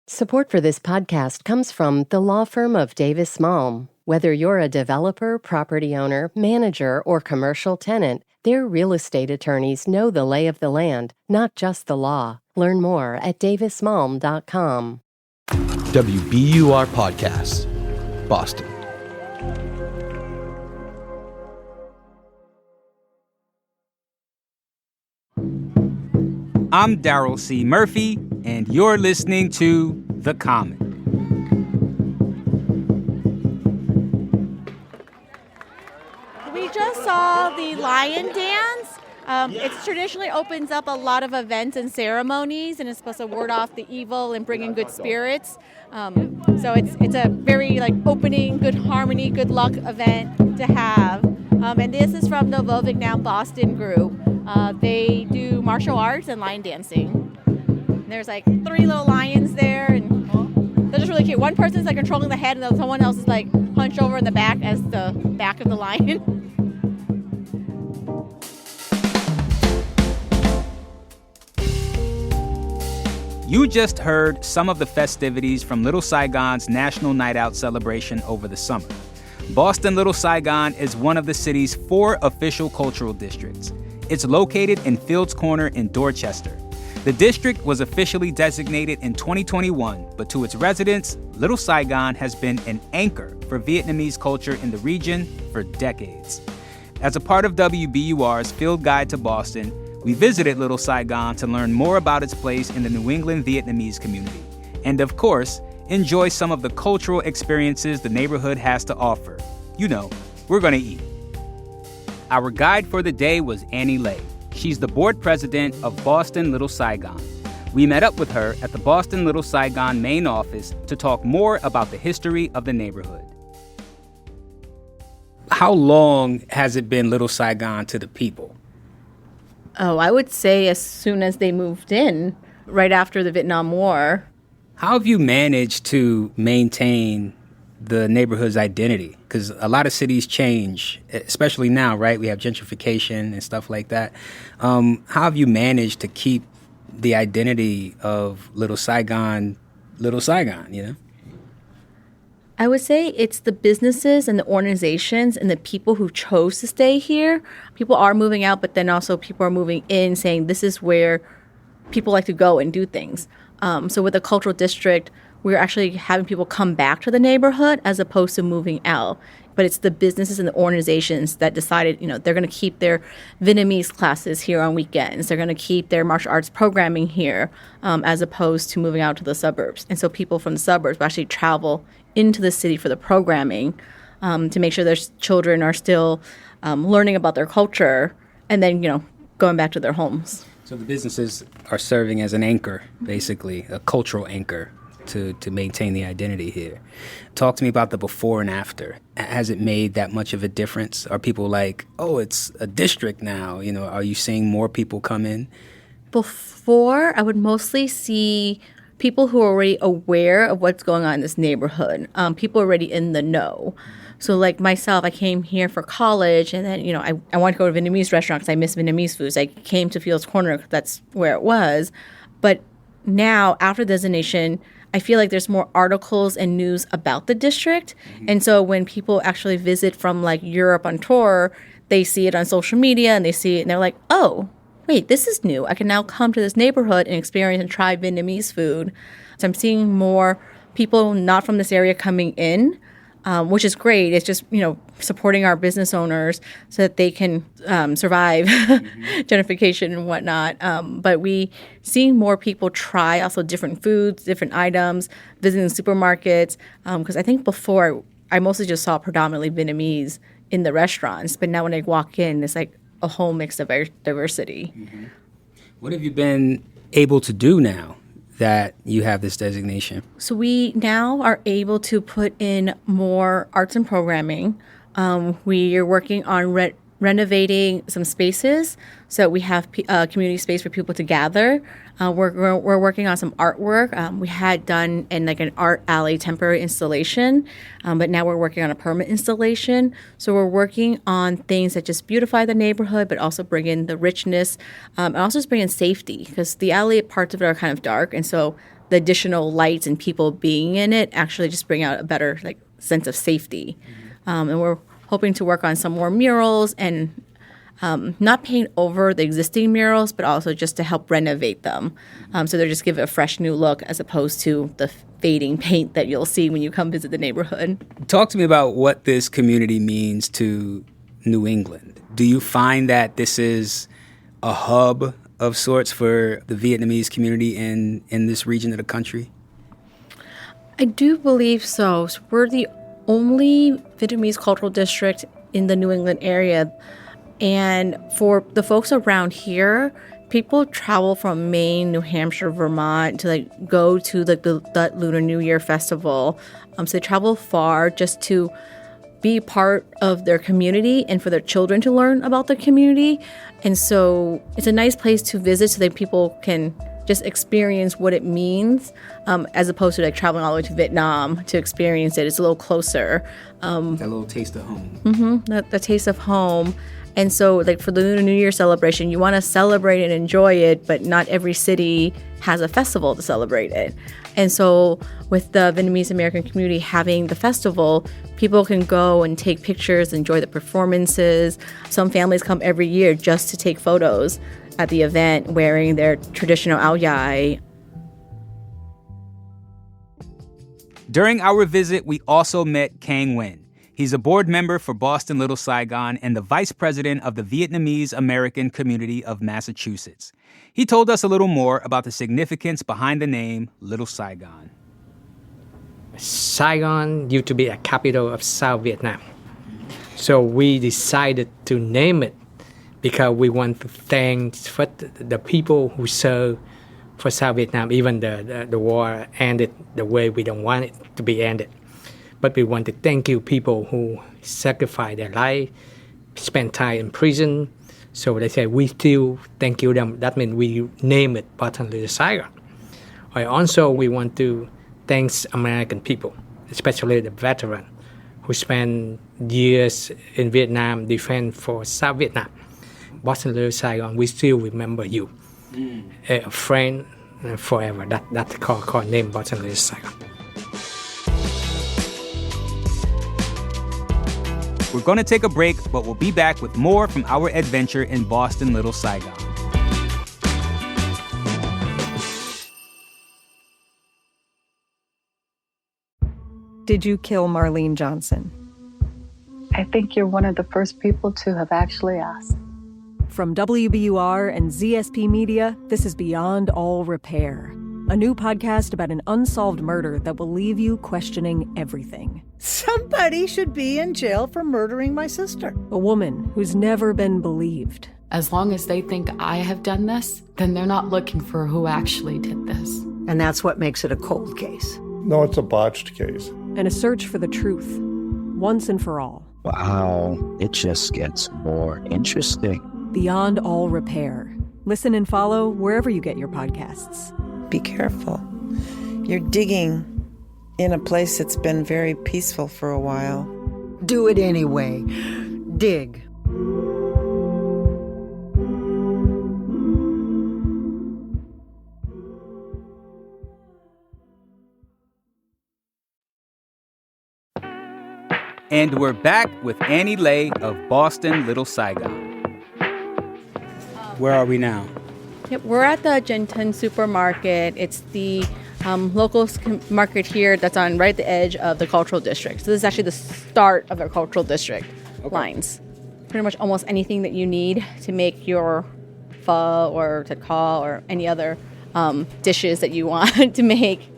Support for this podcast comes from the law firm of Davis Malm. Whether you're a developer, property owner, manager, or commercial tenant, their real estate attorneys know the lay of the land, not just the law. Learn more at davismalm.com. WBUR Podcasts, Boston. I'm Darryl C. Murphy, and you're listening to The Common. We just saw the lion dance. It traditionally opens up a lot of events and ceremonies, and it's supposed to ward off the evil and bring in good spirits. So it's a very opening, good harmony, good luck event to have. And this is from the WBUR Vietnam Boston group. They do martial arts and lion dancing. And there's 3 little lions there, and they're just really cute. One person's controlling the head, and then someone else is hunched over in the back as the back of the lion. You just heard some of the festivities from Little Saigon's National Night Out celebration over the summer. Boston Little Saigon is one of the city's 4 official cultural districts. It's located in Fields Corner in Dorchester. The district was officially designated in 2021, but to its residents, Little Saigon has been an anchor for Vietnamese culture in the region for decades. As a part of WBUR's Field Guide to Boston, we visited Little Saigon to learn more about its place in the New England Vietnamese community. And of course, enjoy some of the cultural experiences the neighborhood has to offer. You know, we're gonna eat. Our guide for the day was Annie Lay. She's the board president of Boston Little Saigon. We met up with her at the Boston Little Saigon main office to talk more about the history of the neighborhood. How long has it been Little Saigon to the people? Oh, I would say as soon as they moved in, right after the Vietnam War. How have you managed to maintain the neighborhood's identity? Because a lot of cities change, especially now, right? We have gentrification and stuff like that. How have you managed to keep the identity of Little Saigon, you know? I would say it's the businesses and the organizations and the people who chose to stay here. People are moving out, but then also people are moving in saying this is where people like to go and do things. So with the cultural district, we're actually having people come back to the neighborhood as opposed to moving out. But it's the businesses and the organizations that decided, they're going to keep their Vietnamese classes here on weekends. They're going to keep their martial arts programming here as opposed to moving out to the suburbs. And so people from the suburbs will actually travel into the city for the programming to make sure their children are still learning about their culture and then, going back to their homes. So the businesses are serving as an anchor, basically, a cultural anchor to maintain the identity here. Talk to me about the before and after. Has it made that much of a difference? Are people it's a district now? Are you seeing more people come in? Before, I would mostly see people who are already aware of what's going on in this neighborhood, people already in the know. So like myself, I came here for college, and then, I wanted to go to a Vietnamese restaurant because I miss Vietnamese foods. I came to Fields Corner because that's where it was. But now, after designation, I feel like there's more articles and news about the district. Mm-hmm. And so when people actually visit from Europe on tour, they see it on social media and they see it and they're like, oh, wait, this is new. I can now come to this neighborhood and experience and try Vietnamese food. So I'm seeing more people not from this area coming in, which is great. It's just, supporting our business owners so that they can survive gentrification and whatnot. But we seeing more people try also different foods, different items, visiting supermarkets. Because I think before I mostly just saw predominantly Vietnamese in the restaurants. But now when I walk in, it's a whole mix of diversity. Mm-hmm. What have you been able to do now that you have this designation? So we now are able to put in more arts and programming. We are working on renovating some spaces so we have community space for people to gather. We're working on some artwork. We had done in like an art alley temporary installation, but now we're working on a permanent installation. So we're working on things that just beautify the neighborhood, but also bring in the richness, and also just bring in safety, because the alley parts of it are kind of dark, and so the additional lights and people being in it actually just bring out a better like sense of safety. And we're hoping to work on some more murals and not paint over the existing murals, but also just to help renovate them. So they just give it a fresh new look as opposed to the fading paint that you'll see when you come visit the neighborhood. Talk to me about what this community means to New England. Do you find that this is a hub of sorts for the Vietnamese community in this region of the country? I do believe so. So we're the only Vietnamese cultural district in the New England area. And for the folks around here, people travel from Maine, New Hampshire, Vermont to like go to the Lunar New Year festival. So they travel far just to be part of their community and for their children to learn about the community. And so it's a nice place to visit so that people can just experience what it means, as opposed to like traveling all the way to Vietnam to experience it. It's a little closer. That little taste of home. The taste of home. And so like for the Lunar New Year celebration, you want to celebrate and enjoy it, but not every city has a festival to celebrate it. And so with the Vietnamese American community having the festival, people can go and take pictures, enjoy the performances. Some families come every year just to take photos at the event wearing their traditional áo dài. During our visit, we also met Kang Nguyen. He's a board member for Boston Little Saigon and the vice president of the Vietnamese American Community of Massachusetts. He told us a little more about the significance behind the name Little Saigon. Saigon used to be a capital of South Vietnam. So we decided to name it because we want to thank the people who served for South Vietnam. Even the war ended the way we don't want it to be ended. But we want to thank you people who sacrificed their life, spent time in prison. So they say, we still thank you them. That means we name it Boston Little Saigon. Also, we want to thank American people, especially the veteran who spent years in Vietnam defending for South Vietnam. Boston Little Saigon, we still remember you. A friend forever. That's called name Boston Little Saigon. We're going to take a break, but we'll be back with more from our adventure in Boston Little Saigon. Did you kill Marlene Johnson? I think you're one of the first people to have actually asked. From WBUR and ZSP Media, this is Beyond All Repair, a new podcast about an unsolved murder that will leave you questioning everything. Somebody should be in jail for murdering my sister. A woman who's never been believed. As long as they think I have done this, then they're not looking for who actually did this. And that's what makes it a cold case. No, it's a botched case. And a search for the truth, once and for all. Wow, it just gets more interesting. Beyond All Repair. Listen and follow wherever you get your podcasts. Be careful. You're digging in a place that's been very peaceful for a while. Do it anyway. Dig. And we're back with Annie Lay of Boston Little Saigon. Where are we now? Yep, we're at the Genton supermarket. It's the local market here that's on right at the edge of the cultural district. So this is actually the start of our cultural district lines. Pretty much almost anything that you need to make your pho or tat kho or any other dishes that you want to make.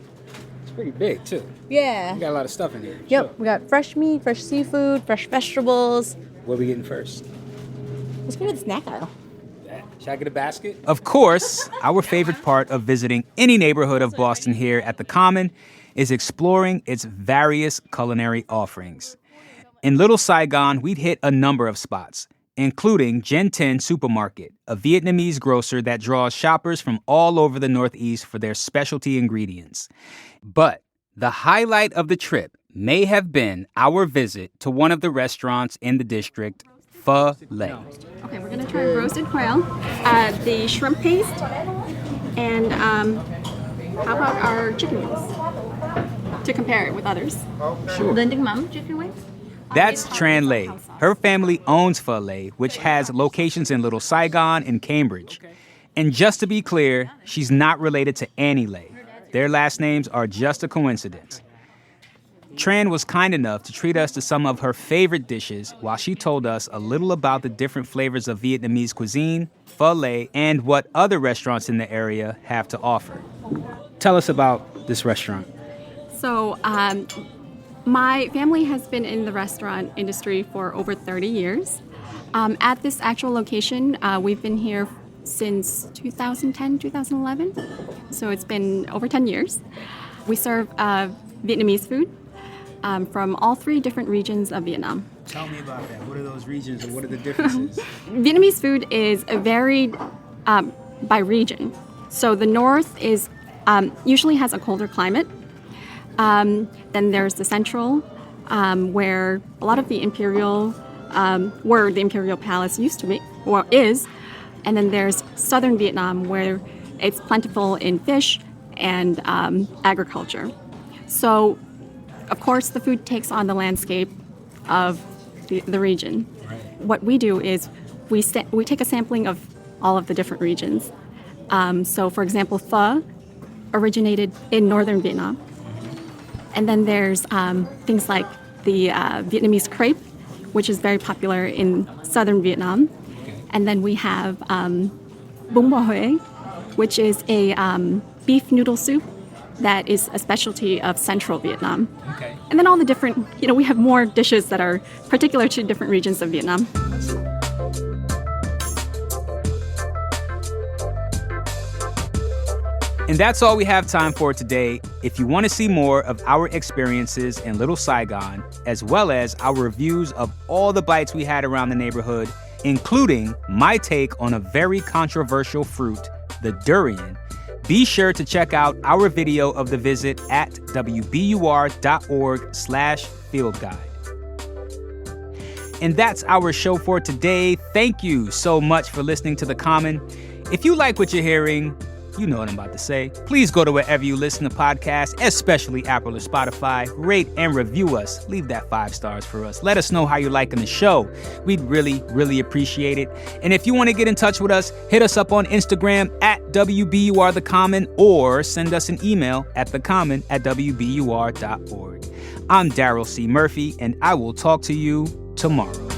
It's pretty big, too. Yeah. We got a lot of stuff in here. Yep, Sure. We got fresh meat, fresh seafood, fresh vegetables. What are we getting first? Let's go to the snack aisle. Should I get a basket? Of course, our favorite part of visiting any neighborhood of Boston here at the Common is exploring its various culinary offerings. In Little Saigon, we'd hit a number of spots, including Genton Supermarket, a Vietnamese grocer that draws shoppers from all over the Northeast for their specialty ingredients. But the highlight of the trip may have been our visit to one of the restaurants in the district, Pho Lay. Okay, we're going to try roasted quail, the shrimp paste, and How about our chicken wings? To compare it with others. Sure. Lending Mum chicken wings? That's Tran Lay. Her family owns Pho Lay, which has locations in Little Saigon and Cambridge. And just to be clear, she's not related to Annie Lay. Their last names are just a coincidence. Tran was kind enough to treat us to some of her favorite dishes while she told us a little about the different flavors of Vietnamese cuisine, Pho Lay, and what other restaurants in the area have to offer. Tell us about this restaurant. So, my family has been in the restaurant industry for over 30 years. At this actual location, we've been here since 2010, 2011. So it's been over 10 years. We serve Vietnamese food from all 3 different regions of Vietnam. Tell me about that. What are those regions and what are the differences? Vietnamese food is varied by region. So the north is usually has a colder climate. Then there's the central, where a lot of the imperial, where the imperial palace used to be, or is. And then there's southern Vietnam, where it's plentiful in fish and agriculture. So, of course, the food takes on the landscape of the region. Right. What we do is we take a sampling of all of the different regions. So, for example, pho originated in northern Vietnam. And then there's things like the Vietnamese crepe, which is very popular in southern Vietnam. Okay. And then we have bún bò Huế, which is a beef noodle soup that is a specialty of central Vietnam. Okay. And then all the different, we have more dishes that are particular to different regions of Vietnam. And that's all we have time for today. If you want to see more of our experiences in Little Saigon, as well as our reviews of all the bites we had around the neighborhood, including my take on a very controversial fruit, the durian, be sure to check out our video of the visit at wbur.org/fieldguide. And that's our show for today. Thank you so much for listening to The Common. If you like what you're hearing, you know what I'm about to say. Please go to wherever you listen to podcasts, especially Apple or Spotify. Rate and review us. Leave that 5 stars for us. Let us know how you're liking the show. We'd really, really appreciate it. And if you want to get in touch with us, hit us up on Instagram at WBUR The Common or send us an email at thecommon@wbur.org. I'm Daryl C. Murphy, and I will talk to you tomorrow.